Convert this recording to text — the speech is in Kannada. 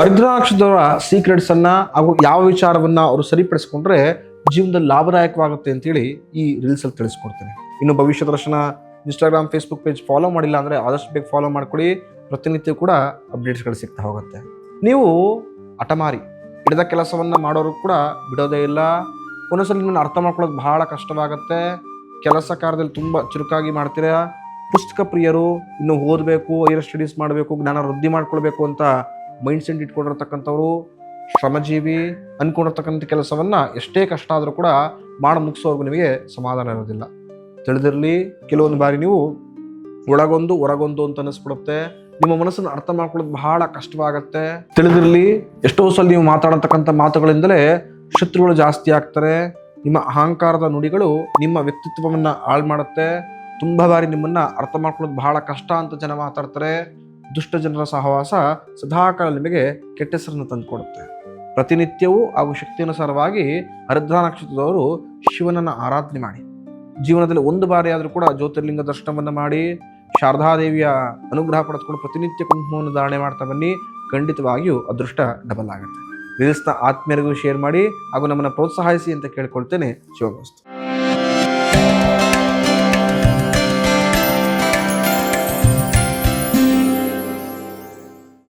ಹರಿದ್ರ ನಕ್ಷತ್ರದವರ ಸೀಕ್ರೆಟ್ಸ್ ಅನ್ನ ಹಾಗೂ ಯಾವ ವಿಚಾರವನ್ನ ಅವರು ಸರಿಪಡಿಸಿಕೊಂಡ್ರೆ ಜೀವನದಲ್ಲಿ ಲಾಭದಾಯಕವಾಗುತ್ತೆ ಅಂತೇಳಿ ಈ ರೀಲ್ಸ್ ಅಲ್ಲಿ ತಿಳಿಸ್ಕೊಡ್ತೇನೆ. ಇನ್ನು ಭವಿಷ್ಯ ದರ್ಶನ ಇನ್ಸ್ಟಾಗ್ರಾಮ್ ಫೇಸ್ಬುಕ್ ಪೇಜ್ ಫಾಲೋ ಮಾಡಿಲ್ಲ ಅಂದ್ರೆ ಆದಷ್ಟು ಬೇಗ ಫಾಲೋ ಮಾಡ್ಕೊಳ್ಳಿ. ಪ್ರತಿನಿತ್ಯ ಕೂಡ ಅಪ್ಡೇಟ್ಸ್ಗಳು ಸಿಗ್ತಾ ಹೋಗುತ್ತೆ. ನೀವು ಹಠಮಾರಿ ಹಿಡಿದ ಕೆಲಸವನ್ನ ಮಾಡೋರು ಕೂಡ ಬಿಡೋದೇ ಇಲ್ಲ. ಒಂದೊಂದ್ಸಲ ನಿಮ್ಮನ್ನು ಅರ್ಥ ಮಾಡ್ಕೊಳ್ಳೋದು ಬಹಳ ಕಷ್ಟವಾಗುತ್ತೆ. ಕೆಲಸ ಕಾರ್ಯದಲ್ಲಿ ತುಂಬ ಚುರುಕಾಗಿ ಮಾಡ್ತೀರಾ. ಪುಸ್ತಕ ಪ್ರಿಯರು, ಇನ್ನು ಓದಬೇಕು, ಹೈಯರ್ ಸ್ಟಡೀಸ್ ಮಾಡಬೇಕು, ಜ್ಞಾನ ವೃದ್ಧಿ ಮಾಡ್ಕೊಳ್ಬೇಕು ಅಂತ ಮೈಂಡ್ ಸೆಟ್ ಇಟ್ಕೊಂಡಿರ್ತಕ್ಕಂಥವ್ರು, ಶ್ರಮಜೀವಿ ಅನ್ಕೊಂಡಿರ್ತಕ್ಕಂಥ ಕೆಲಸವನ್ನ ಎಷ್ಟೇ ಕಷ್ಟ ಆದರೂ ಕೂಡ ಮಾಡಿ ಮುಗಿಸೋರ್ಗು ನಿಮಗೆ ಸಮಾಧಾನ ಇರೋದಿಲ್ಲ. ತಿಳಿದಿರಲಿ, ಕೆಲವೊಂದು ಬಾರಿ ನೀವು ಒಳಗೊಂದು ಹೊರಗೊಂದು ಅಂತ ಅನಿಸ್ಬಿಡುತ್ತೆ. ನಿಮ್ಮ ಮನಸ್ಸನ್ನು ಅರ್ಥ ಮಾಡ್ಕೊಳ್ಳೋದು ಬಹಳ ಕಷ್ಟವಾಗತ್ತೆ. ತಿಳಿದಿರಲಿ, ಎಷ್ಟೋ ಸಲ ನೀವು ಮಾತಾಡತಕ್ಕಂಥ ಮಾತುಗಳಿಂದಲೇ ಶತ್ರುಗಳು ಜಾಸ್ತಿ ಆಗ್ತಾರೆ. ನಿಮ್ಮ ಅಹಂಕಾರದ ನುಡಿಗಳು ನಿಮ್ಮ ವ್ಯಕ್ತಿತ್ವವನ್ನು ಹಾಳು ಮಾಡುತ್ತೆ. ತುಂಬ ಬಾರಿ ನಿಮ್ಮನ್ನ ಅರ್ಥ ಮಾಡ್ಕೊಳ್ಳೋದು ಬಹಳ ಕಷ್ಟ ಅಂತ ಜನ ಮಾತಾಡ್ತಾರೆ. ದುಷ್ಟ ಜನರ ಸಹವಾಸ ಸದಾಕಾಲ ನಿಮಗೆ ಕೆಟ್ಟ ಹೆಸರನ್ನು ತಂದುಕೊಡುತ್ತೆ. ಪ್ರತಿನಿತ್ಯವೂ ಹಾಗೂ ಶಕ್ತಿಯನುಸಾರವಾಗಿ ಹರಿದ್ರ ನಕ್ಷತ್ರದವರು ಶಿವನನ್ನು ಆರಾಧನೆ ಮಾಡಿ. ಜೀವನದಲ್ಲಿ ಒಂದು ಬಾರಿ ಆದರೂ ಕೂಡ ಜ್ಯೋತಿರ್ಲಿಂಗ ದರ್ಶನವನ್ನು ಮಾಡಿ ಶಾರದಾದೇವಿಯ ಅನುಗ್ರಹ ಪಡೆದುಕೊಂಡು ಪ್ರತಿನಿತ್ಯ ಕುಂಕುಮವನ್ನು ಧಾರಣೆ ಮಾಡ್ತಾ ಬನ್ನಿ. ಖಂಡಿತವಾಗಿಯೂ ಅದೃಷ್ಟ ಡಬಲ್ ಆಗುತ್ತೆ. ರೀಲ್ಸ್ನ ಆತ್ಮೀಯರಿಗೂ ಶೇರ್ ಮಾಡಿ ಹಾಗೂ ನಮ್ಮನ್ನು ಪ್ರೋತ್ಸಾಹಿಸಿ ಅಂತ ಕೇಳ್ಕೊಳ್ತೇನೆ. ಶಿವಮಸ್ತು.